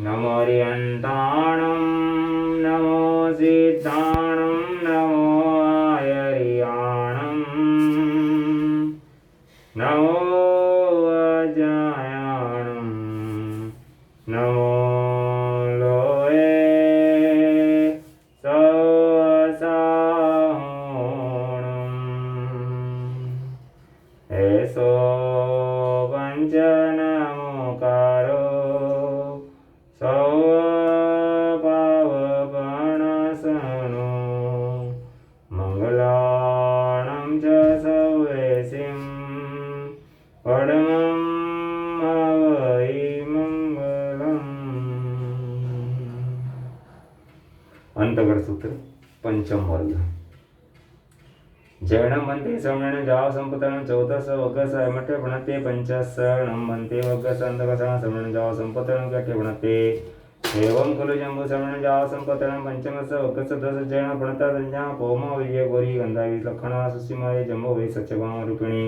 नमो रियन्ताणं नमो सिद्धाणं नमो आयर्याणं नमो अजायाणं नमो लोये सवसाहोणम् एसो पञ्चनमोकारो सौपावपणसनो मङ्गलाणं च सौवेसिं परमं वै मङ्गलम्। अंतगर सूत्र पंचम वर्ग। जैनम बनते श्रवण जाव संपतन चौदस वगस मठे भणते पंचसणम बनते वगस अंधकसण श्रवण जाव संपतन कठे भणते एवं खलु जंबु श्रवण जाव संपतन पंचमस वगस दस जैन भणता संज्ञा पौमा विजय गोरी गंधावी लक्षणा सुसीमाय जंबो वै सत्यभाम रूपिणी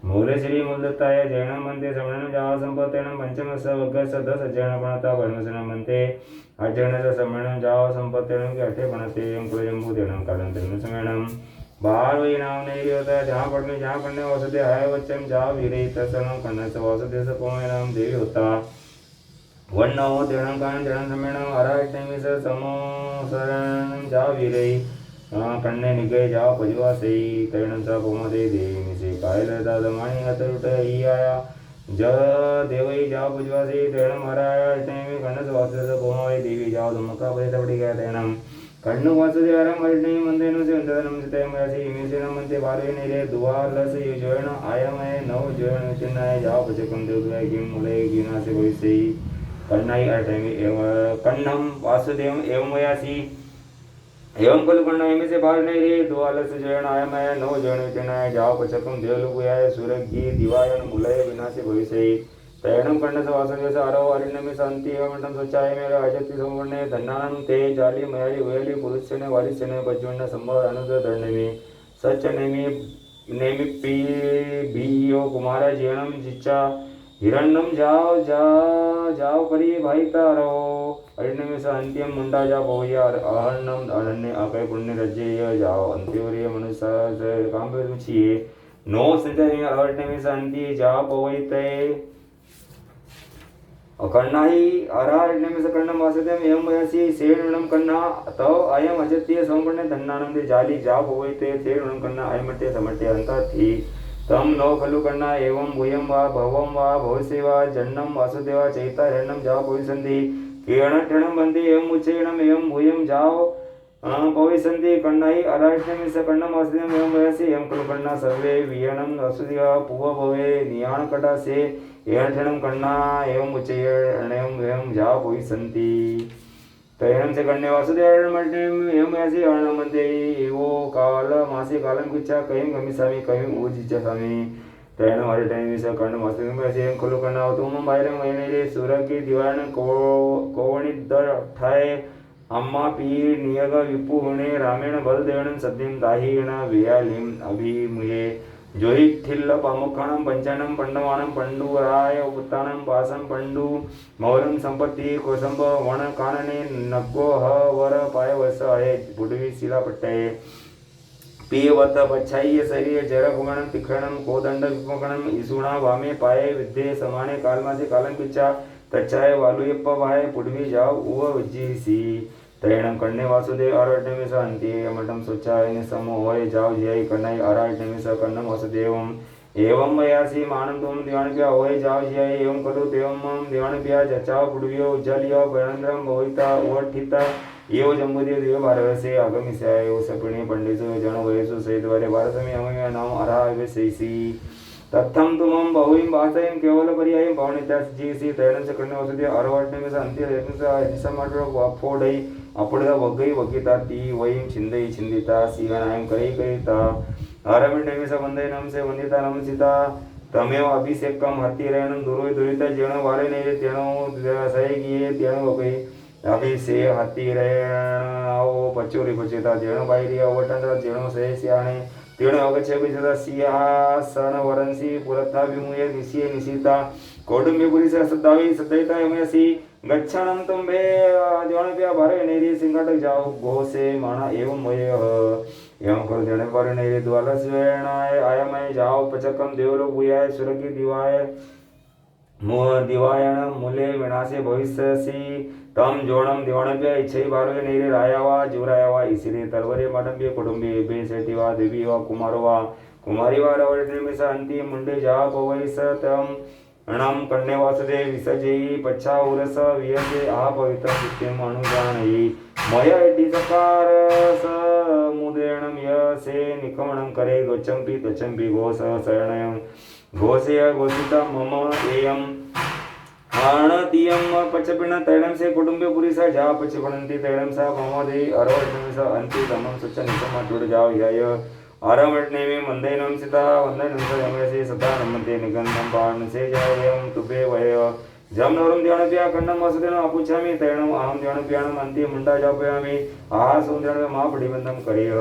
मूल श्री मूलदत्ताय जैनम बनते श्रवण जाव संपतन पंचमस वगस दस जैन भणता परमसण बनते अजैन श्रवण जाव संपतन कठे भणते एवं खलु जंबु देणम कालंतरम श्रवणम बार वही नाम नहीं होता जहाँ पढ़ने वसुदे है वचन जहाँ वीरे तत्सर्वं कर्ण से वसुदे से पोमे नाम देवी होता वर्ण हो देणं कान देणं समेणं अराजनेमि से समो शरण जहाँ वीरे कन्ने निगय जहाँ पजवा से तैणं सा पोमा दे देवी से कायल दादमानी अतरुट ही आया ज देवई जहाँ पजवा से तैणं अराजनेमि कर्ण से वसुदे से पोमा दे देवी जहाँ धमका पड़े पड़ी गया तैणं कण्णु वासुदेवरं वर्णि मंदेनु से अंतरम से तयमयासी इमेसेन मंते बारे नेरे दुआलस योजन आयमय नव जोन चिन्नाय जाव पचकम देवय किम मुले गिना से भविष्यई कन्नाई अटैमि एव कन्नम वासुदेवम एवमयासी एवं खलु कर्ण इमेसे बारे नेरे दुआलस जोन आयमय नव जोन चिन्नाय जाव पचकम देवलुगुयाय सुरगी दिवायन मुले विना से भविष्यई तैणं कण्णस वासुदेवस अरो अरिणमि शांति एवं स्वच्छाय मेरे अजति संवर्णे धन्नानं ते जाली मयाली वयली पुरुषने वालिसने बज्वण्ण संभव अनुद धर्णमि सच नेमि पी बीयो कुमार जीवनम जिच्चा हिरण्यम जाओ परी भाई तारो अरिणमि स अंत्यम मुंडा जा बोया अहर्णम अरण्य अकय पुण्य रज्य जाओ अंत्योर्य मनुष्य काम पे मुछिए नो संजय अरण्यमि स अंत्य जा बोयते कन्नाहि अरारण्यम स कर्णम वासुदेवम एवं वयसि सेणुणम कन्ना तव अयम अजत्य संपन्ने धन्नानं ते जाली जा भवैते सेणुणम कन्ना अयमट्य समट्य अंताथि तम नो खलु कन्ना एवं भूयं वा भवं वा भवसे वा जन्नम वासुदेवा चैता हिरण्यम जाव भविष्यन्ति केणठणं बन्ति एवं उच्चेणम एवं भूयं जाव भविष्यन्ति कन्नाहि अरारण्यम स कर्णम वासुदेवम एवं वयसि एवं खलु कन्ना सर्वे वियणं वासुदेवा पुव भवे नियाणकटा से एणठणं कन्ना एवं उच्चेणं एवं जा भविष्यन्ति तैणं से कन्ने वासुदेवमर्णिम् एवं वयसि अर्णमन्ते एवो काल मासे कालं किच्चा कयं गमिष्यामि कयं ऊजिष्यामि तैणं अर्णमि स कर्णं वासुदेवं वयसि एवं खलु कन्ना तुमं बाहिरं वयनेरे सुरगी दिवाण कोवणिद्दर ठाय अम्मा पीर नियग विपुणे रामेण बलदेवनं सद्यं दाहीण वेयालिं अभिमुहे जोहिथिल्ल पामुखाणं पंचानं पंडवानं पंडुराय उत्तानं पासं पंडु मौलं संपत्ति कोसंब वण कानने नग्गो ह वर पायवस आहे बुडवी शिलापट्टये पियवत पच्छाय्य शरीर जरभुगणं तिखरणं कोदंड विपगणं ईसुणा वामे पाये विद्ये समाने कालमासे कालं किच्चा तच्चाय वालुयप्प वाय पुडवी जाव उव विज्जीसी तैणं कन्ने वासुदेव अरण्यमि स अन्त्ये मठं स्वच्छायने समो होय जाव जय कन्नाई अरण्यमि स कर्णं वासुदेवम् एवं वयासि मानंदोम दिवाणप्या होय जाव जय एवं खलु देवं दिवाणप्या जचाव पुडव्यो उज्जलियो गणन्द्रं भविता उवठिता एव जम्बुदेव देव भारवसे आगमिष्याय एव सपिणे पंडितु जन वयसु सहितवारे भारतमि अमय नाम अराविसेसि तत्थम तुमं बहुवीं भाषायं केवल पर्यायं भावनित्यास जीसी तैणं च कर्ण वसुदेव अरवट्यमि स अन्त्य यत्न स निसमड्र वाफोडै अपुडदा वगै वगिता ती वयं छिंदई छिंदिता सीवनायं करै करिता आरविण्यमि स वंदनम से वंदिता नमसिता तमेव अभिषेकम हतिरेणं दुरोय दुरिता जेणो वाले नेरे तेणो सयगिये तेणो वगै अभिषे हतिरेण आओ पचोरी पचेता जेणो बाहिरिया वटंद्र जेणो सय सियाणे तेण अगच्छे विजता सिंहासन वरंसी पुरत्ताभिमुखे निशीये निशीता कौटुंबिपुरी सत्तावी सत्तयिता यमयसी गच्छानं तुम्भे द्योणप्या भारे नैरी सिंगाटक जाओ घोषे माना एवं वयः एवं कर देने पर नैरी द्वालस्वेणाय आयमय जाओ पचकम देवलोक भूयाय सुरगी दिवाय दिवायण मूले विनाशे भविष्यसि तम जोणम दिवाणभ्य इच्छै भारे नैरे रायावा जुरायावा इसिरे तलवरे माडंबे कुटुंबे बे सेटिवा देवी वा कुमारो वा कुमारी वा रवळेमिस अंति मुंडे जा पवैस तम अणम कन्ने वासुदे विसजयी पच्छा उरस वियसे आ पवित्र सिद्धेम अनुजानयी मय एड्डी सकार समुद्रेणम यसे निकमणम करे गच्छम्पि घोष शरणयम घोषय घोषिता मम एयम आणतियम पचपिण तैलम से कुटुंबे पुरीसा जा पचपणंती तैलम सा ममदे अरवटनिस अंति तमम सुच्च निकम जुड़ जाओ याय अरवटने में मंदैनम सिता वंदनम यमसे सदा नमते निगंधम पान से जायम तुपे वय जम नवरम ध्यानप्या खंडम वसुदेन अपुच्छामि तैणम अहम ध्यानप्याणम अंति मुंडा जापयामि आहा सुंदरम मा पडिबंधम करेय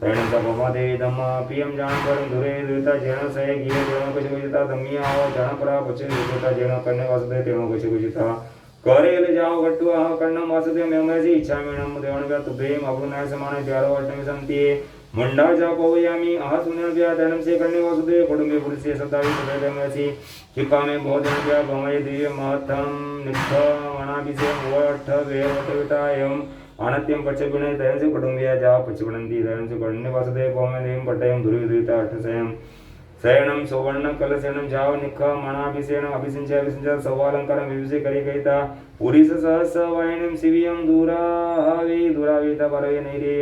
तैणम तपमादेवी धम्मा पियम जान परम धुरे दुता जेण सय गिय जेण कुछ कुचिता धम्मी आओ जान परा पचे दुता जेण कन्ने वासुदे तेण कुछ कुचिता करेल जाओ गट्टु आह कन्नम वासुदे मेमयसि इच्छामि नम देवणव्या तुभेम अभुनाय समाने प्यारो अष्टमी संति मुंडा जा पवयामि आह सुनव्या तैणम से कन्ने वासुदे कुटुंबे पुरुषे सदावि सुदेमयसि कृपा में भोजनव्या भमय दिव्य महत्तम निष्ठ मनाभिषेक वठ वेवटविता एवं अनत्यम पचगुणे तयं से कुटुंबिया जा पचगुणंती तयं से कन्ने वासुदे पवमेदेम पटयं दुर्विदिता अठसयं शयनम सुवर्ण कलशयनम जाव निख मनाभिषेण अभिषिंच सवालंकारम विविसे करिकैता पुरीस सहस वायनम शिवियम दुरावेता परवे नैरे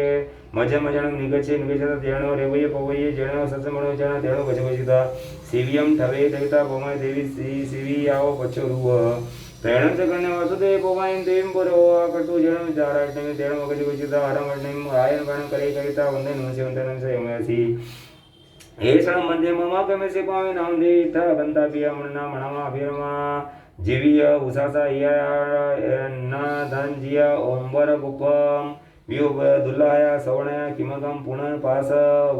मजमजनम निगचे निगचता तेणो रेवये पवये जेण ससमणो जेण तेणो गजगजिता शिवियम ठवे देवता पवय देवी शिवी आओ पचरुव तैणं च कन्ने वासुदे पवयं देवीं पुरो कटु जेण जाराटने तेणो गजगजिता आरमणिम आयन गण करिकैता वंदे नमसे यमयसि एषण मध्य मम कमेसे पावे नाम देता बंता पिया मणना मणमा अभिरमा जीविय उसासा या न धन जिया ओंबर गुपम वियोग दुल्लाया सवणया किमकम पुनः पास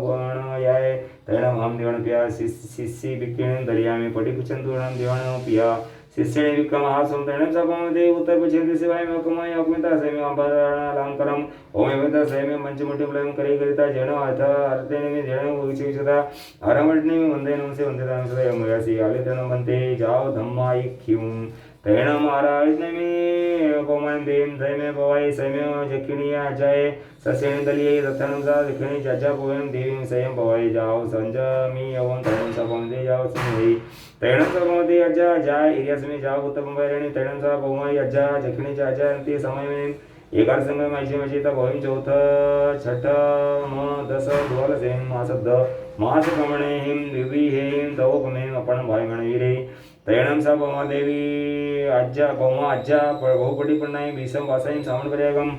वणयाय तैणम हम देवण पिया शिष्य बिकिण दरियामे पटी पुचंदुणम देवण पिया शिष्यने विक्रम आसुम तैणम सपमदे उत्तर पुचंदि शिवाय मकमय अकुमिता सेमे अंबराणालंकरम ओमेवता सेमे मंचमुटिमलम करे करिता जेण अथ अर्थेने में जेण उचिता अरमटने में वंदे नमसे वंदिता नमसे यमयासी आलितन बंते जाओ धम्माई क्यूम तैणम आराधने में पवमान देम सेमे पवाई सेमे जखिनिया जाए ससेन दलिये रथनम सा जखिनी जजा पवम देवी सेम पवाई जाओ संजमी यवन तैणम सपमदे जाओ सुनई तैणम सपमदे अजा जाय इरियास में जाओ उत्तम बैरणी तैणम सा पवमाई अजा जखिनी जाजा अंते समय में एकार संघ माहिती म्हणजे भविम चौथ छठ म दस द्वाल सेम मास द मास कमणे हिम विवी हेम तव कमे आपण भाई गणवीरे तैणम सा पवमा देवी अज्जा पवमा अज्जा बहुपटी पण नाही भीसम वासाईम सावण पर्यागम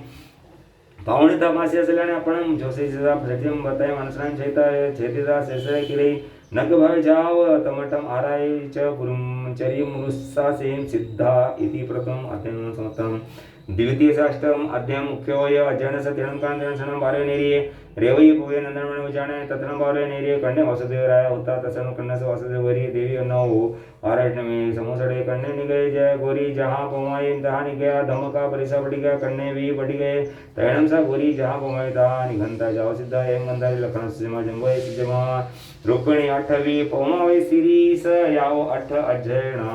पावणिता मासी असल्याने आपण जोसेचा प्रत्यम बताय मानसरान चैता शेषय किरे नग भाव जाव तमटम आराय च पुरुम चरी मुरुसा सेम सिद्धा इति प्रथम अध्ययन समतम द्वितीय साष्टम अध्याय मुख्योय अध्ययन सत्यनं कांदनं बारे नेरिये रेवई पुवे नंदनमण विचारणे तत्नं बारे नेरिये कन्ने वासुदेव राय होता तसन कन्नस वासुदेवरी देवी नौ आरायण में समोसड़े कन्ने निगए जय गोरी जहां पमाई तहां निगया धमका परिसा बढ़ी गया कन्ने भी बढ़ी गए तैणम सा गोरी जहां पमाई तहां निघंता जाओ सिद्धा एम गंधारी लखन सिमा जंबोय सिजमा रुक्मिणी अठवी पमाई सिरीस याओ अठ अध्ययना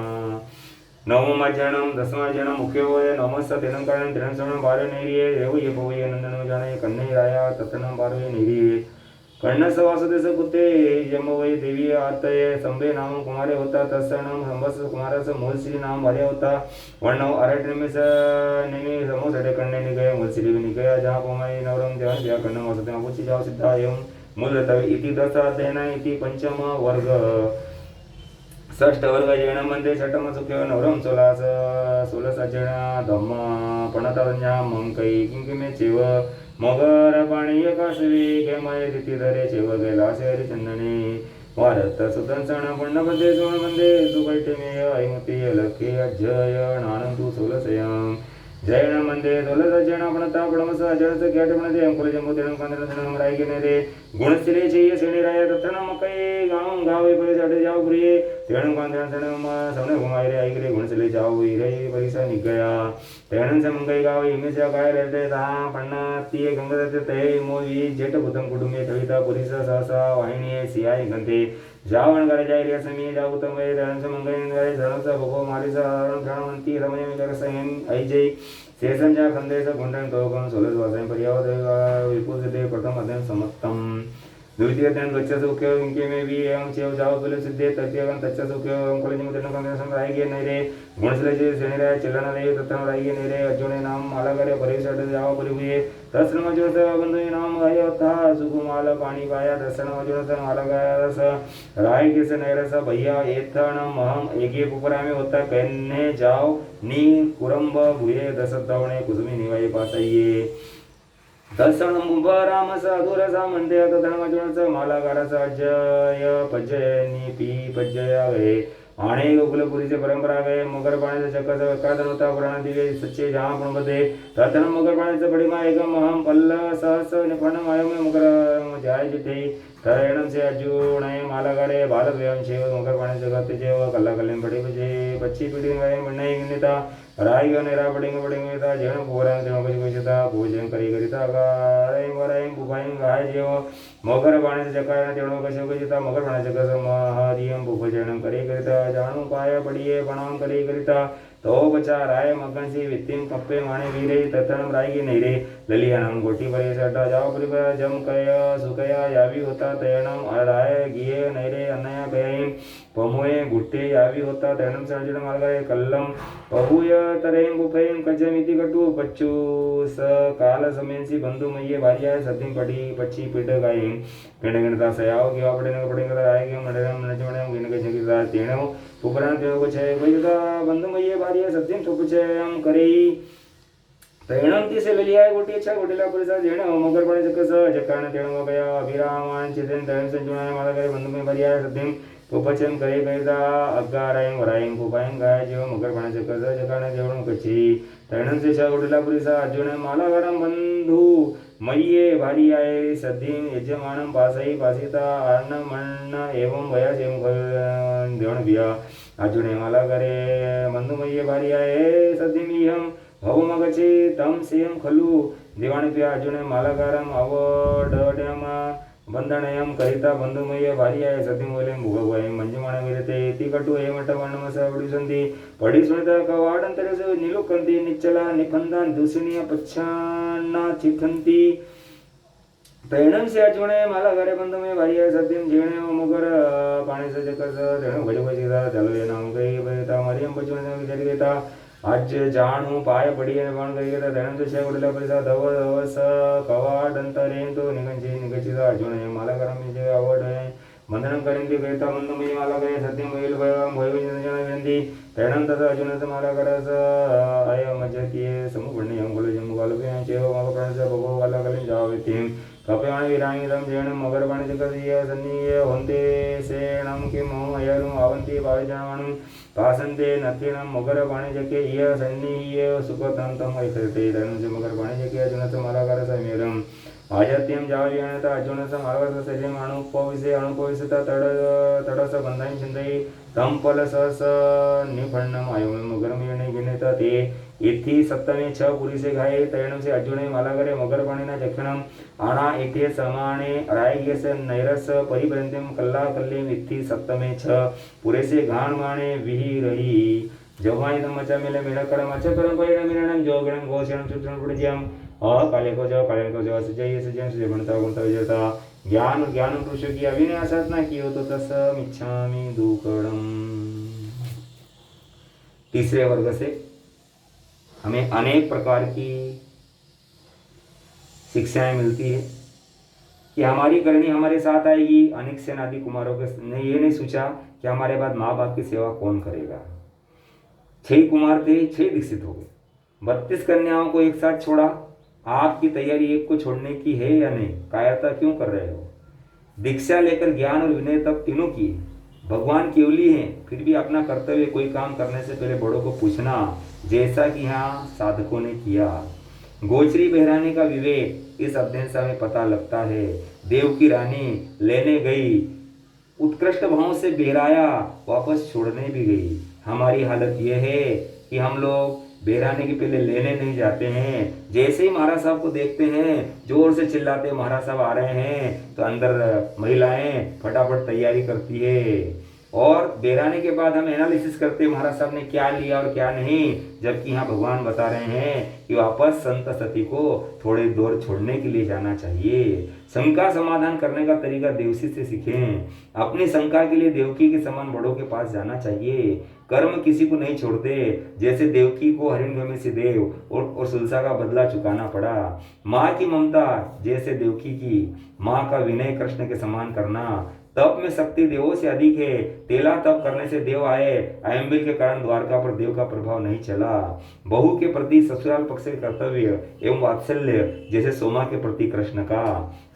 नवम अध्ययनम दसम अध्ययनम मुख्य होय नवमस तेनं कारण तेनं सण बारे नेरिये रेवये पवये नंदन जाने कन्ने राया ततनं बारे नेरिये कर्णस वासुदेस पुते जम्बवय देवी आतये संबे नाम कुमारे होता तत्सणम संबस कुमारस मूलश्री नाम भार्य होता वर्णव अरटनिमिस निमि समोसडे कन्ने निगय मूलश्री निगया जहाँ पमाई नवरम ध्यान व्या कन्न वासुदेव पुची जाओ सिद्धा एवं मूलतव इति दस अध्ययन इति पंचम वर्ग षष्ठ वर्ग जैन मध्ये छठम सुख्य नवरम सोलस जैन धम्म पणतवन्या मंकै किंकिमे चेव मगर पाणीय कासवी केमय तिथिधरे चेव गेला शेरी चंदने भारत सुदंसण पुण्यमध्ये सोळमध्ये सुबैठमेय ऐमती लखे अजय नानंदू सोलसयं जैन मंदे दोलस जैन अपनता गुणमस अजनस क्याटमनदे अंकुल जंबुदेन कांदन रायगे नेरे गुणस्थिरे चेय सेनिराय तत्रण मकई गांव गावे परे जाडे जाओ प्रिय तेणं कांदन सणम सवने घुमाइरे आइगरे गुणस्थिरे जाओ इरे परिसा निगया तेणं से मंगई गाव इमेच्या काय रहते ता पन्ना तिये गंगदते ते मोई जेट भूतम कुटुंबे कविता पुरिसा सहसा वाहिनी सियाई गंते जावण करे जाय रे समी जाऊ तम वे तेणं से मंगई निगाय धरणसा भगो मारिसा धरणवंती रमय विकरसयन ऐजय शेषंजा खंदेश गुंडन तोगम सोलस वासय पर्यावत विपुजते प्रथम अध्ययन समत्तम द्वितीय अध्ययन गच्छस उक्यो इनके में भी एवं चेव जाव बोले सिद्धे तृतीय अध्ययन तच्चस उक्यो कॉलेज में तेन कंदन संग आएगे नहीं रे गुणसले जे सेनिरा चलन ले तत्न आएगे नहीं रे अजोने नाम माला करे परिसट जाव परिवे दर्शन मजोर से बंधु नाम आयो था सुकुमाल पानी पाया दर्शन मजोर से माला गया रस राय के से नैरस भैया एथन महम एके पुपरा में होता कहने जाओ नी कुरंब भुये दसतवणे कुसुमी निवाये पासइये दर्शन मुबाराम साधुरसा मंदे तदनमजुनस मालाकारस अजय पज्जयनी पी पज्जया गए आणे गोकुलपुरी से परंपरा गए मगर पाणी से चक्कर से कादन होता पुराण दिवे सच्चे जहां पण बदे तदन मगर पाणी से बड़ी माय एकम हम पल्ल सहस निफन मायो में मगर जाय जिते तरणम से अर्जुन मालाकारे बालक व्यम शेव मगर पाणी से गते जेव कल्ला कल्लेम बड़ी बजे बच्ची पीड़ी गए मन्नई गिनता राय ग नेरा पडिंग ता जेण पोरांग तेण कशी कशीता भोजन करी करीता गाय वराय बुभाई गाय जेव मगर पाणी से चक्कर तेण कशी कशीता मगर पाणी से कस महादियम भोजन करी करीता जाणू पाय पडिये प्रणाम करी करीता तो बचा राय मगन से वित्तिम कप्पे माने वीरे ततनम रायगी नैरे ललियानम गोटी परे सटा जाओ परिपर जम कया सुकया यावी होता तयनम राय गिये नैरे अनया कयम पमुए गुट्टे यावी होता तयनम सर्जन मार्गाय कल्लम पहुय तरेम गुफेम कजमिति कटु पच्चू स काल समेंसी बंधु मय्ये भार्या सतिम पडी पच्ची पिड गायम पिंड गणता सयाव किवा पडेंग राय गे मंडरम नजमणम गिनके जगिता तेणो पुपरान तेणो को छय वैदा बंधु मय्ये भार्या सत्यम ठोपचयम करेई तैणम तिसे ललियाय गोटी छा गोटीला पुरसा जेण मगर पणे जकस जकान तेण गया अभिरामान चिदेन तैण संजुनाय माला करे बंधु मय्ये भार्या सत्यम ठोपचयम करे गयदा अग्गारायम वरायम पुपायम गाय जेव मगर पणे जकस जकान तेण कची तैणम से छा गोटीला पुरसा अर्जुन माला गरम बंधु मय्ये भार्याय सद्धिम यजमानं पासई पासिता अर्ण मन्न एवं भया जेम देवण बिया अर्जुने माला करे बंधु मय्ये भार्याय सद्धिमिहं भवमगचे तम सेम खलु देवाणी पिया अर्जुने मालाकारम अवडडम बंधनयम करिता बंधुमय्य भार्याय सद्धिमूलम भुगवयम मंजुमाण विरते ती कटु हेमट वर्णमस वडिसंति पडी सुनिता कवाडंतरसु निलुकंति निच्चला निफंदान दूषणीय पच्छान्ना चिथंति तैणम से अर्जुने माला करे बंधुमय भार्याय सद्धिम जेणे मुगर पाणी से जकस तेणु भजभजिता चलो ये नाम गई बता मरियम बचुने विचार देता आज जाणू पाय पडी आणि पण गई गेला तैणम से शेवडला परिसा दव दवस कवाडंतरेन तो निगचिता अर्जुन माला करम जे आवड आहे बंधनम करिंदी गयता बंधुमय माला गय सत्यम वैल भयम भयविजन वेंदी तैणम तथा अर्जुन माला करस आय मजतीये समुपण्य अंगुल जमुगालवे चेव माग प्रणस भगो वाला कलिन जावेतिम कपयाण विरांगिदम जेण मगर पाणी जगदीय सन्नीय होंते सेणम किम अयरुम आवंती भावजनवणम पासंते नत्तिणम मगर पाणी जके इय सन्नीय सुखतम तम ऐकते तैणम से मगर पाणी जके अर्जुनस माला करस मेरम आजत्यम जाव्यणता अर्जुनस मार्गस सजे अणुपविसता तडस बंधाई चिंदई तम पल सहस निफन्नम आयो मगरम येणे गिनेता ते इथि सप्तमे छ पुरुषे घाये तैणम से अर्जुने माला करे मगर पाणीना जक्षणम आणा इथे समाणे रायगेस नैरस परिपर्यंतम कल्ला कल्लेम इथि सप्तमे छ पुरेसे घाण माणे विही रही जवाई मचा मेले मेला करम अच्छा करम परिणाम मिरणम जो गणम घोषणम सुत्रम पुडज्यम काले को जो सजय सजय बनता गुणता विजयता ज्ञान पुरुष की अभिनय साधना की हो तो तस मिच्छामि दुकड़म। तीसरे वर्ग से हमें अनेक प्रकार की शिक्षाएं मिलती है कि हमारी करनी हमारे साथ आएगी। अनेक सेन आदि कुमारों ने ये नहीं सोचा कि हमारे बाद माँ बाप की सेवा कौन करेगा। 6 कुमार थे, 6 दीक्षित हो गए। 32 कन्याओं को एक साथ छोड़ा। आपकी तैयारी एक को छोड़ने की है या नहीं? कायरता क्यों कर रहे हो? दीक्षा लेकर ज्ञान और विनय तब तीनों किए। भगवान केवली हैं, फिर भी अपना कर्तव्य कोई काम करने से पहले बड़ों को पूछना, जैसा कि यहाँ साधकों ने किया। गोचरी बहराने का विवेक इस अध्ययन से हमें पता लगता है। देव की रानी लेने गई, उत्कृष्ट भाव से बेराया, वापस छोड़ने भी गई। हमारी हालत यह है कि हम लोग बेराने के पहले लेने नहीं जाते हैं। जैसे ही महाराज साहब को देखते हैं, जोर से चिल्लाते महाराज साहब आ रहे हैं, तो अंदर महिलाएं फटाफट तैयारी करती है। और बेराने के बाद हम एनालिसिस करते हैं महाराज साहब ने क्या लिया और क्या नहीं, जबकि यहाँ भगवान बता रहे हैं कि वापस संत सती को थोड़ी दूर छोड़ने के लिए जाना चाहिए। शंका समाधान करने का तरीका देवसी से सीखें। अपनी शंका के लिए देवकी के समान बड़ों के पास जाना चाहिए। कर्म किसी को नहीं छोड़ते, जैसे देवकी को हिरण्यकशिपु से देव और सुलसा का बदला चुकाना पड़ा। माँ की ममता जैसे देवकी की, माँ का विनय कृष्ण के समान करना। तप में शक्ति देवों से अधिक है। तेला तप करने से देव आए, अयंबिल के कारण द्वारका पर देव का प्रभाव नहीं चला। बहू के प्रति ससुराल पक्ष के कर्तव्य एवं वात्सल्य जैसे सोमा के प्रति कृष्ण का।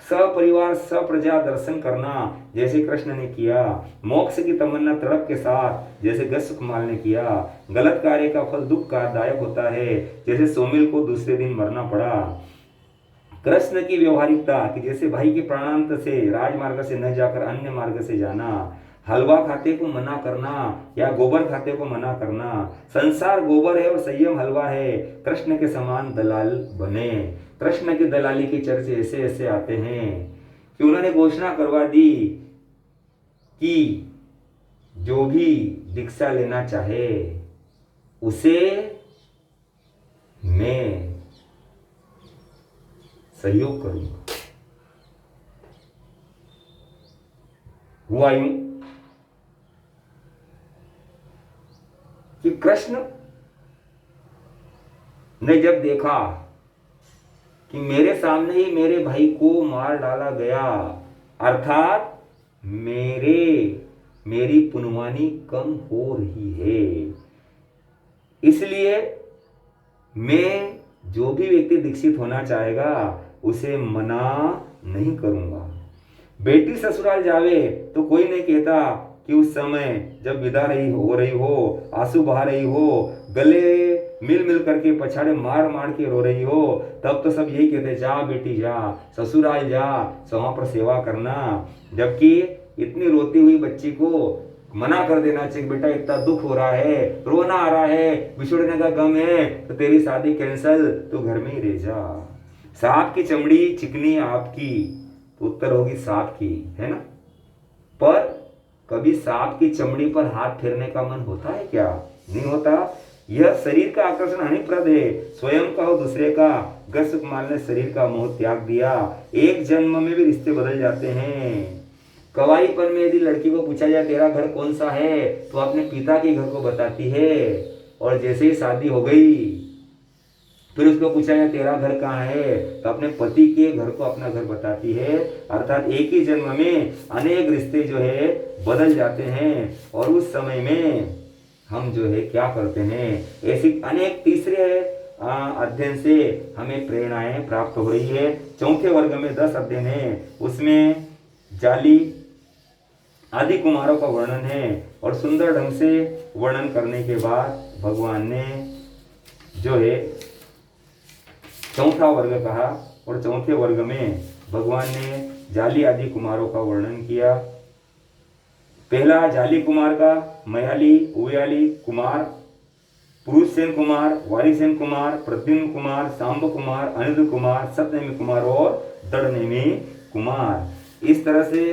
सपरिवार सप्रजा दर्शन करना जैसे कृष्ण ने किया। मोक्ष की तमन्ना तड़प के साथ जैसे गस्सुकमाल ने किया। गलत कार्य का फल दुखदायक होता है, जैसे सोमिल को दूसरे दिन मरना पड़ा। कृष्ण की व्यवहारिकता कि जैसे भाई के प्राणांत से राजमार्ग से न जाकर अन्य मार्ग से जाना। हलवा खाते को मना करना या गोबर खाते को मना करना। संसार गोबर है और संयम हलवा है। कृष्ण के समान दलाल बने। कृष्ण की दलाली के चर्चे ऐसे ऐसे आते हैं कि उन्होंने घोषणा करवा दी कि जो भी दीक्षा लेना चाहे उसे मैं सहयोग करूंगा। हुआ यूं कि कृष्ण ने जब देखा कि मेरे सामने ही मेरे भाई को मार डाला गया, अर्थात मेरी पुनवानी कम हो रही है, इसलिए मैं जो भी व्यक्ति दीक्षित होना चाहेगा उसे मना नहीं करूंगा। बेटी ससुराल जावे तो कोई नहीं कहता कि उस समय जब विदा हो रही हो, आंसू बहा रही हो, गले मिल मिल करके पछाड़े मार मार के रो रही हो, तब तो सब यही कहते जा बेटी जा, ससुराल जा, वहां पर सेवा करना। जबकि इतनी रोती हुई बच्ची को मना कर देना चाहिए, बेटा इतना दुख हो रहा है, रोना आ रहा है, बिछुड़ने का गम है, तो तेरी शादी कैंसल, तो घर में ही रह जा। सांप की चमड़ी चिकनी आपकी, तो उत्तर होगी सांप की, है ना। पर कभी सांप की चमड़ी पर हाथ फेरने का मन होता है क्या? नहीं होता। यह शरीर का आकर्षण हानिप्रद है, स्वयं का हो दूसरे का। गस्सुकमाल ने शरीर का मोह त्याग दिया। एक जन्म में भी रिश्ते बदल जाते हैं। कवाईपन में यदि लड़की को पूछा जाए तेरा घर कौन सा है, तो अपने पिता के घर को बताती है। और जैसे ही शादी हो गई फिर उसको पूछा जाए तेरा घर कहाँ है, तो अपने पति के घर को अपना घर बताती है। अर्थात एक ही जन्म में अनेक रिश्ते जो है बदल जाते हैं। और उस समय में हम जो है क्या करते हैं, ऐसी अनेक तीसरे अध्ययन से हमें प्रेरणाएं प्राप्त हो रही है। चौथे वर्ग में 10 अध्ययन है, उसमें जाली आदि कुमारों का वर्णन है। और सुंदर ढंग से वर्णन करने के बाद भगवान ने जो है चौथा वर्ग कहा। और चौथे वर्ग में भगवान ने जाली आदि कुमारों का वर्णन किया। पहला जाली कुमार का मयाली, उयाली कुमार, पुरुषसेन कुमार, वारिसेन कुमार, प्रद्युम्न कुमार, सांब कुमार, अनिरुद्ध कुमार, सतनेमी कुमार और दृढ़नेमी कुमार। इस तरह से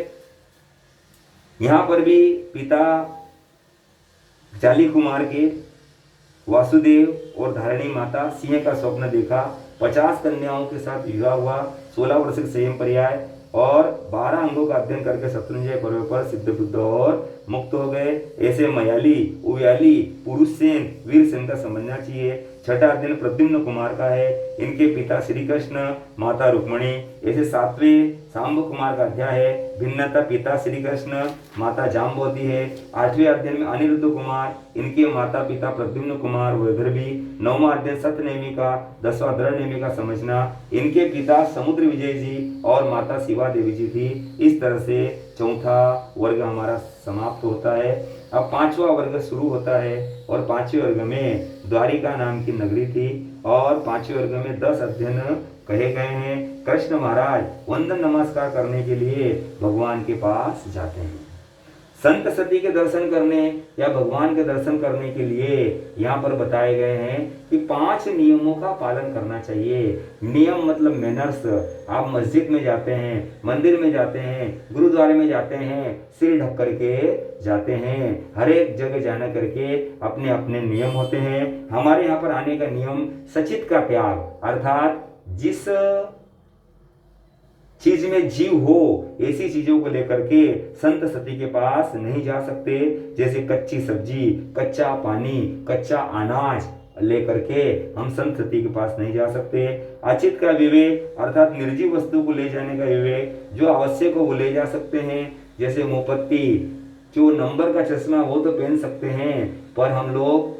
यहाँ पर भी पिता जाली कुमार के वासुदेव और धारिणी माता सिंह का स्वप्न देखा। 50 कन्याओं के साथ विवाह हुआ। 16 वर्ष के संयम पर्याय और 12 अंगों का अध्ययन करके शत्रुंजय पर्व पर सिद्ध बुद्ध और मुक्त हो गए। ऐसे मयाली, उयाली, पुरुषसेन, वीरसेन का समझना चाहिए। छठा अध्ययन प्रद्युम्न कुमार का है। इनके पिता श्री कृष्ण, माता रुक्मणी। ऐसे 7वें सांब कुमार का अध्याय है। भिन्नता पिता श्री कृष्ण, माता जाम्बवती है। 8वें अध्ययन में अनिरुद्ध कुमार, इनके माता पिता प्रद्युम्न कुमार वैदर्भी। 9वां अध्ययन सतनेमी का, 10वां दृढ़नेमी का समझना। इनके पिता समुद्र विजय जी और माता शिवा देवी जी थी। इस तरह से चौथा वर्ग हमारा समाप्त होता है। अब पांचवा वर्ग शुरू होता है और पांचवें वर्ग में द्वारिका नाम की नगरी थी और पांचवें वर्ग में 10 अध्ययन कहे गए हैं। कृष्ण महाराज वंदन नमस्कार करने के लिए भगवान के पास जाते हैं। संत सती के दर्शन करने या भगवान के दर्शन करने के लिए यहाँ पर बताए गए हैं कि 5 नियमों का पालन करना चाहिए। नियम मतलब मैनर्स। आप मस्जिद में जाते हैं, मंदिर में जाते हैं, गुरुद्वारे में जाते हैं, सिर ढक करके जाते हैं। हर एक जगह जाना करके अपने अपने नियम होते हैं। हमारे यहाँ पर आने का नियम सचित का त्याग, अर्थात जिस चीज में जीव हो ऐसी चीजों को लेकर के संत सती के पास नहीं जा सकते। जैसे कच्ची सब्जी, कच्चा पानी, कच्चा अनाज लेकर के हम संत सती के पास नहीं जा सकते। अचित का विवेक अर्थात निर्जीव वस्तु को ले जाने का विवेक, जो आवश्यक हो वो ले जा सकते हैं। जैसे मोमबत्ती, जो नंबर का चश्मा वो तो पहन सकते हैं, पर हम लोग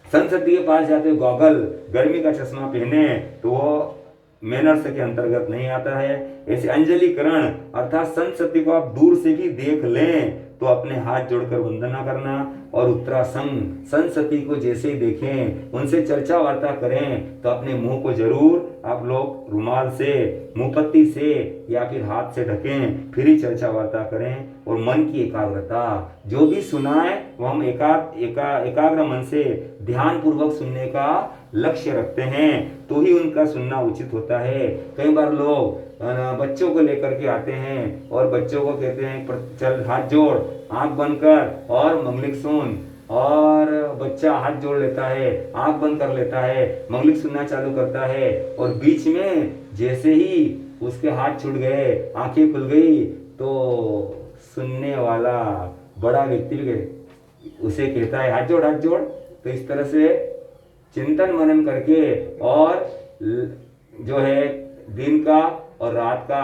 संत सती के पास जाते गॉगल, गर्मी का चश्मा पहने तो वो मैनर्स के अंतर्गत नहीं आता है। ऐसे अंजलिकरण अर्थात संत सती को आप दूर से भी देख लें तो अपने हाथ जोड़कर वंदना करना। और उत्तरासन, संत सती को जैसे ही देखें उनसे चर्चा वार्ता करें तो अपने मुंह को जरूर आप लोग रुमाल से, मुंहपत्ती से या फिर हाथ से ढकें, फिर ही चर्चा वार्ता करें। और मन की एकाग्रता, जो भी सुनाए वो हम एकाग्र मन से ध्यान पूर्वक सुनने का लक्ष्य रखते हैं तो ही उनका सुनना उचित होता है। कई बार लोग बच्चों को लेकर के आते हैं और बच्चों को कहते हैं चल हाथ जोड़, आंख बंद कर और मंगलिक सुन, और बच्चा हाथ जोड़ लेता है, आंख बंद कर लेता है, मंगलिक सुनना चालू करता है और बीच में जैसे ही उसके हाथ छूट गए, आंखें खुल गई तो सुनने वाला बड़ा व्यक्ति उसे कहता है हाथ जोड़ हाथ जोड़। तो इस तरह से चिंतन मनन करके और जो है दिन का और रात का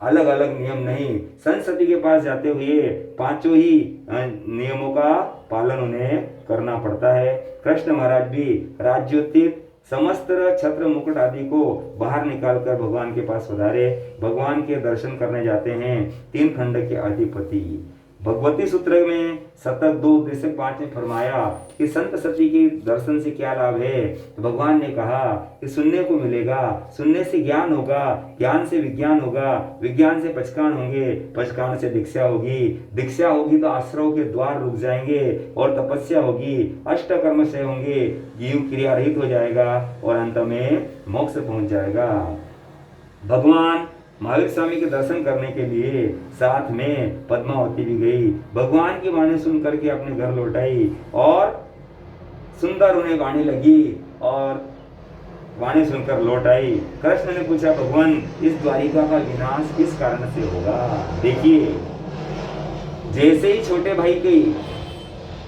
अलग अलग नियम नहीं, संत सती के पास जाते हुए 5 ही नियमों का पालन उन्हें करना पड़ता है। कृष्ण महाराज भी राज्योचित समस्त छत्र मुकुट आदि को बाहर निकालकर भगवान के पास पधारे, भगवान के दर्शन करने जाते हैं। 3 खंड के अधिपति भगवती सूत्र में शतक 2:5 में फरमाया कि संत सती के दर्शन से क्या लाभ है। भगवान ने कहा कि सुनने को मिलेगा, सुनने से ज्ञान होगा, ज्ञान से विज्ञान होगा, विज्ञान से पचकान होंगे, पचकान से दीक्षा होगी, दीक्षा होगी तो आश्रयों के द्वार रुक जाएंगे और तपस्या होगी, अष्टकर्मशय होंगे, जीव क्रिया रहित हो जाएगा और अंत में मोक्ष पहुंच जाएगा। भगवान महावीर स्वामी के दर्शन करने के लिए साथ में पद्मावती भी गई। भगवान की वाणी सुन करके अपने घर लौट आई और सुंदर उन्हें वाणी लगी और वाणी सुनकर लौट आई। कृष्ण ने पूछा भगवान इस द्वारिका का विनाश किस कारण से होगा। देखिए जैसे ही छोटे भाई की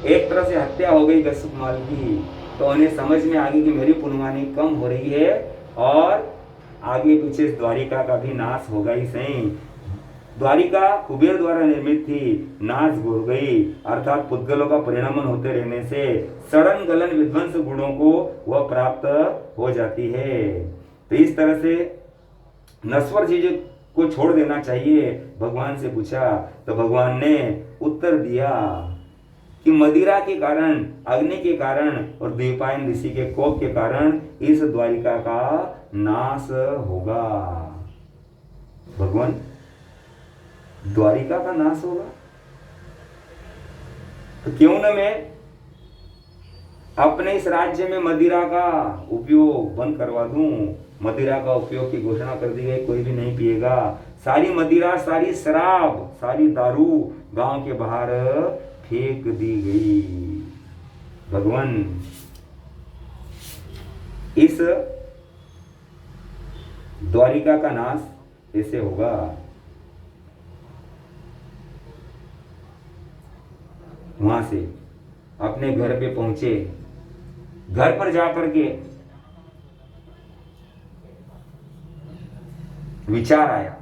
एक तरह से हत्या हो गई गसुकमाल की तो उन्हें समझ में आ गई कि मेरी पुण्यवानी कम हो रही है और आगे पीछे द्वारिका का भी नाश होगा ही सही। द्वारिका कुबेर द्वारा निर्मित थी, नाश हो गई अर्थात पुद्गलों का परिणमन होते रहने से सड़न गलन विध्वंस गुणों को वह प्राप्त हो जाती है। तो इस तरह से नश्वर चीजों को छोड़ देना चाहिए। भगवान से पूछा तो भगवान ने उत्तर दिया कि मदिरा के कारण, अग्नि के कारण और द्वीपायन ऋषि के कोप के कारण इस द्वारिका का नाश होगा। भगवान द्वारिका का नाश होगा तो क्यों न मैं अपने इस राज्य में मदिरा का उपयोग बंद करवा दूं। मदिरा का उपयोग की घोषणा कर दी गई, कोई भी नहीं पिएगा। सारी मदिरा, सारी शराब, सारी दारू गांव के बाहर फेंक दी गई। भगवान इस द्वारिका का नाश ऐसे होगा। वहां से अपने घर पे पहुंचे, घर पर जाकर के विचार आया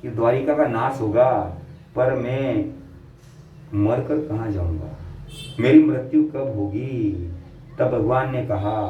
कि द्वारिका का नाश होगा पर मैं मरकर कहां जाऊंगा, मेरी मृत्यु कब होगी। तब भगवान ने कहा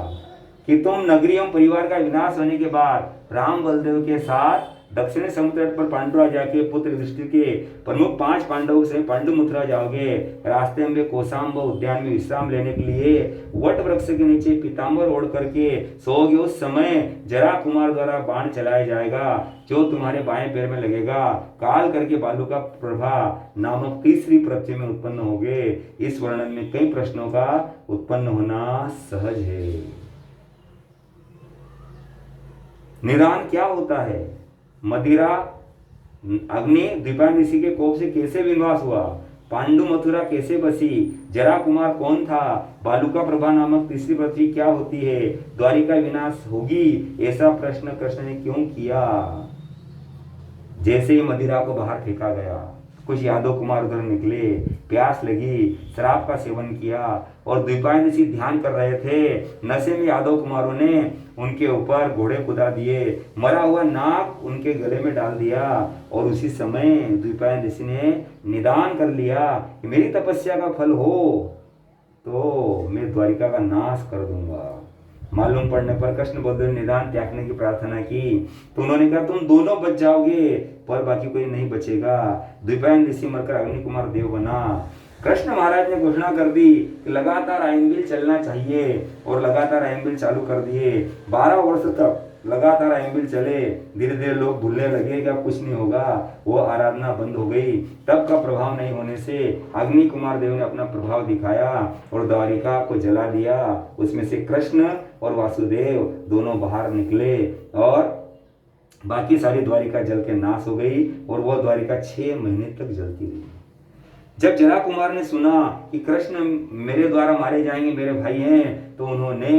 कि तुम नगरी एवं परिवार का विनाश होने के बाद राम बलदेव के साथ दक्षिणी समुद्र तट पर पांडुराज जाके पुत्र युधिष्ठिर के प्रमुख 5 पांडवों से पांडु मथुरा जाओगे। रास्ते में कोसाम्ब उद्यान में विश्राम लेने के लिए वट वृक्ष के नीचे पीताम्बर ओढ़ करके सोओगे। उस समय जरा कुमार द्वारा बाण चलाया जाएगा जो तुम्हारे बाएं पैर में लगेगा। काल करके बालू का प्रभा नामक तीसरी पृथ्वी में उत्पन्न होगे। इस वर्णन में कई प्रश्नों का उत्पन्न होना सहज है। निदान क्या होता है? मदिरा अग्नि द्विपायन के कोप से कैसे विनाश हुआ? पांडु मथुरा कैसे बसी? जरा कुमार कौन था? बालुका प्रभा नामक तीसरी पृथ्वी क्या होती है? द्वारिका विनाश होगी ऐसा प्रश्न कृष्ण ने क्यों किया? जैसे ही मदिरा को बाहर फेंका गया, कुछ यादव कुमार उधर निकले, प्यास लगी, शराब का सेवन किया और द्विपायन ध्यान कर रहे थे। नशे में यादव कुमारों ने उनके ऊपर घोड़े कुदा दिए, मरा हुआ नाग उनके गले में डाल दिया और उसी समय द्विपायन ऋषि ने निदान कर लिया कि मेरी तपस्या का फल हो तो मैं द्वारिका का नाश कर दूंगा। मालूम पड़ने पर कृष्ण बलदेव ने निदान त्यागने की प्रार्थना की तो उन्होंने कहा तुम दोनों बच जाओगे पर बाकी कोई नहीं बचेगा। द्विपायन ऋषि मरकर अग्नि कुमार देव बना। कृष्ण महाराज ने घोषणा कर दी कि लगातार आयनबिल चलना चाहिए और लगातार आयनबिल चालू कर दिए। 12 वर्ष तक लगातार आयनबिल चले। धीरे धीरे लोग भूलने लगे कि अब कुछ नहीं होगा, वो आराधना बंद हो गई। तब का प्रभाव नहीं होने से अग्नि कुमार देव ने अपना प्रभाव दिखाया और द्वारिका को जला दिया। उसमें से कृष्ण और वासुदेव दोनों बाहर निकले और बाकी सारी द्वारिका जल के नाश हो गई और वह द्वारिका 6 महीने तक जलती रही। जब जरा कुमार ने सुना कि कृष्ण मेरे द्वारा मारे जाएंगे, मेरे भाई हैं, तो उन्होंने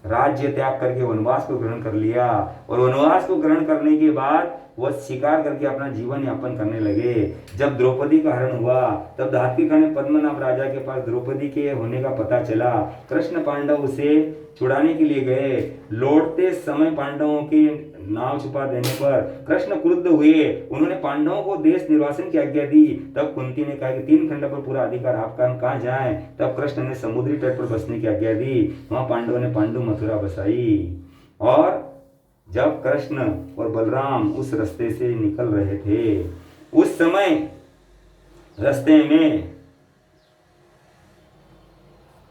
राज्य त्याग करके वनवास को ग्रहण कर लिया और वनवास को ग्रहण करने के बाद वह शिकार करके अपना जीवन यापन करने लगे। जब द्रौपदी का हरण हुआ तब धात्विका ने पद्मनाभ राजा के पास द्रौपदी के होने का पता चला। कृष्ण पांडव उसे छुड़ाने के लिए गए। लौटते समय पांडवों की नाव छुपा देने पर कृष्ण क्रुद्ध हुए। उन्होंने पांडवों को देश निर्वासन की आज्ञा दी। तब कुंती ने कहा कि 3 खंड पर पूरा अधिकार आपका, हम कहाँ जाएं? तब कृष्ण ने समुद्री तट पर बसने की आज्ञा दी। वहां पांडवों ने पांडु मथुरा बसाई। और जब कृष्ण और बलराम उस रास्ते से निकल रहे थे उस समय रास्ते में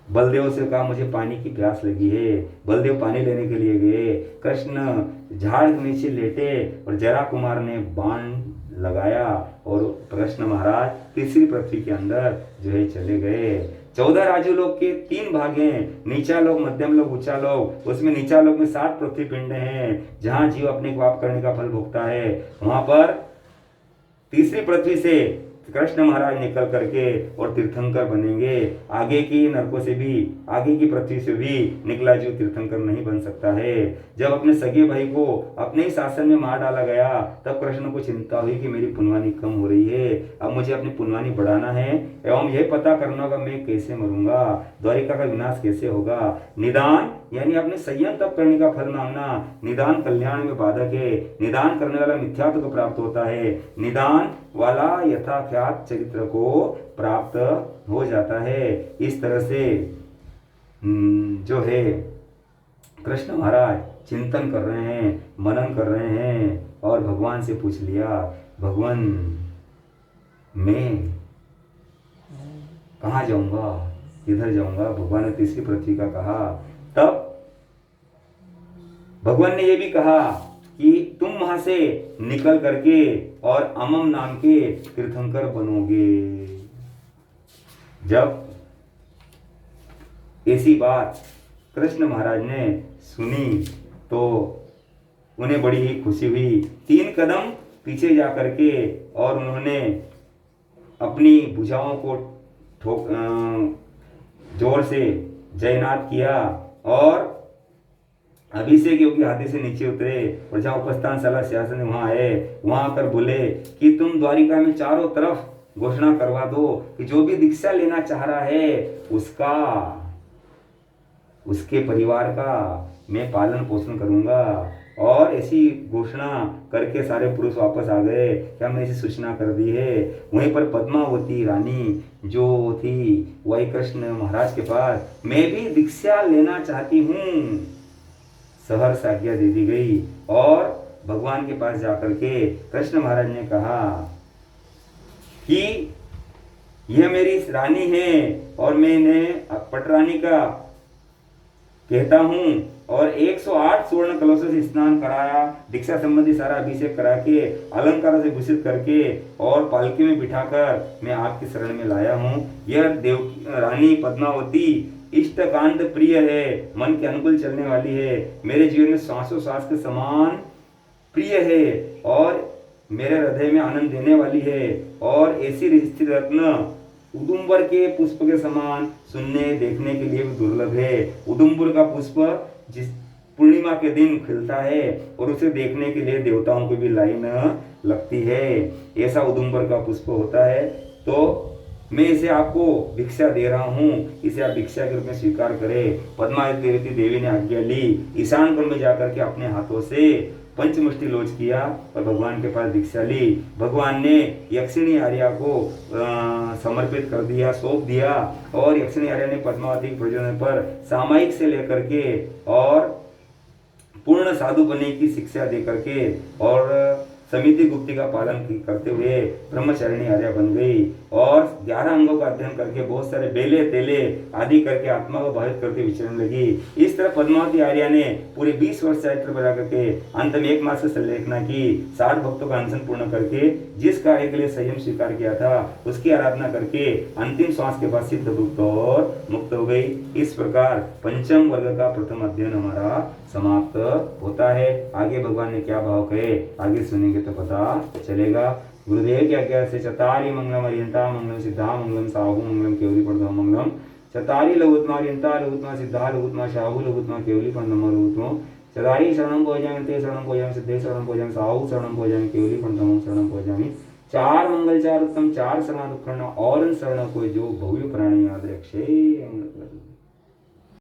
बलदेव से कहा मुझे पानी की प्यास लगी है। बलदेव पानी लेने के लिए गए। कृष्ण झाड़ के नीचे लेटे और जरा कुमार ने बाण लगाया और कृष्ण महाराज तीसरी पृथ्वी के अंदर जो है चले गए। 14 राजू लोग के 3 भाग हैं, नीचा लोग, मध्यम लोग, ऊंचा लोग। उसमें नीचा लोग में 7 पृथ्वी पिंड हैं जहां जीव अपने पाप करने का फल भोगता है। वहां पर तीसरी पृथ्वी से कृष्ण महाराज निकल करके और तीर्थंकर बनेंगे। आगे की नरकों से भी, आगे की पृथ्वी से भी निकला जीव तीर्थंकर नहीं बन सकता है। जब अपने सगे भाई को अपने ही शासन में मार डाला गया तब कृष्ण को चिंता हुई कि मेरी पुनवानी कम हो रही है, अब मुझे अपनी पुनवानी बढ़ाना है एवं यह पता करना होगा मैं कैसे मरूंगा, द्वारिका का विनाश कैसे होगा। निदान यानी अपने संयम तप करने का फल मांगना। निदान कल्याण में बाधक है। निदान करने वाला मिथ्यात्व को प्राप्त होता है। निदान वाला यथाख्यात चरित्र को प्राप्त हो जाता है। इस तरह से जो है कृष्ण महाराज चिंतन कर रहे हैं, मनन कर रहे हैं और भगवान से पूछ लिया, भगवान मैं कहाँ जाऊंगा, किधर जाऊंगा? भगवान ने तीसरी पृथ्वी का कहा। तब भगवान ने यह भी कहा कि तुम वहां से निकल करके और अमम नाम के तीर्थंकर बनोगे। जब ऐसी बात कृष्ण महाराज ने सुनी तो उन्हें बड़ी ही खुशी हुई। 3 कदम पीछे जा करके और उन्होंने अपनी भुजाओं को जोर से जयनाद किया और अभिषेक योगी हाथी से नीचे उतरे और जहाँ उपस्थान शाला सिंहासन वहां आए, वहां आकर बोले कि तुम द्वारिका में चारों तरफ घोषणा करवा दो कि जो भी दीक्षा लेना चाह रहा है उसके परिवार का मैं पालन पोषण करूंगा। और ऐसी घोषणा करके सारे पुरुष वापस आ गए। क्या मैंने ऐसी सूचना कर दी है। वहीं पर पद्मावती रानी जो थी वही कृष्ण महाराज के पास, मैं भी दीक्षा लेना चाहती हूँ, सहर्ष आज्ञा दे दी गई और भगवान के पास जाकर के कृष्ण महाराज ने कहा कि यह मेरी रानी है और मैं इन्हें पटरानी का कहता हूँ, और 108 स्वर्ण कलशों से स्नान कराया, दीक्षा संबंधी सारा अभिषेक करा के, अलंकार से भूषित करके और पालकी में बिठाकर मैं आपकी शरण में लाया हूँ। यह देव रानी पद्मावती इष्टकांत प्रिय है, मन के अनुकूल चलने वाली है, मेरे जीवन में सांसों सांस के समान प्रिय है और मेरे हृदय में आनंद देने वाली है, और ऐसी स्थिर रत्न उदुम्बर के पुष्प के समान सुनने देखने के लिए भी दुर्लभ है। उदुम्बर का पुष्प जिस पूर्णिमा के दिन खिलता है और उसे देखने के लिए देवताओं की भी लाइन लगती है, ऐसा उदुम्बर का पुष्प होता है। तो मैं इसे आपको भिक्षा दे रहा हूँ, इसे आप भिक्षा के रूप में स्वीकार करें। पद्मावती देवी ने आज्ञा ली, ईशान कोण में जाकर के अपने हाथों से पंचमुष्टि लोच किया और भगवान के पास दीक्षा ली। भगवान ने यक्षिणी आर्या को समर्पित कर दिया, सौंप दिया, और यक्षिणी आर्या ने पद्मावती के प्रयोजन पर सामायिक से लेकर के और पूर्ण साधु बनने की शिक्षा दे करके और समिति गुप्ती का पालन करते हुए ब्रह्मचारिणी आर्या बन गई, और 11 अंगों का अध्ययन करके बहुत सारे बेले तेले आदि करके आत्मा को बाधित करके विचरण लगी। इस तरह पद्मावती आर्या ने पूरे 20 वर्ष चरित्र बजा करके अंत में 1 मास से संलेखना की, 60 भक्तों का अनशन पूर्ण करके जिस कार्य के लिए संयम स्वीकार किया था उसकी आराधना करके अंतिम श्वास के बाद सिद्ध भुक्त और मुक्त हो गई। इस प्रकार पंचम वर्ग का प्रथम अध्ययन हमारा समाप्त होता है। आगे भगवान ने क्या भाव कहे आगे सुनेंगे तो पता चलेगा। गुरुदेव की आज्ञा से चतारी मंगलम अरियंता मंगलम सिद्धा मंगलम साहु मंगलम केवली पंडो मंगलम चतारी लघुत्मा अरियंता लघुत्मा सिद्धा लघुत्मा साहु लघुत्मा केवली पंडो लघुत्मा चतारी शरणं भोजामि ते शरणं भोजामि सिद्धे शरणं भोजामि साहु शरणं भोजामि केवली पंडो शरणं भोजामि। 4 मंगल 4 उत्तम 4 शरण दुखण और शरण कोई जो भव्य प्राणी याद रखे।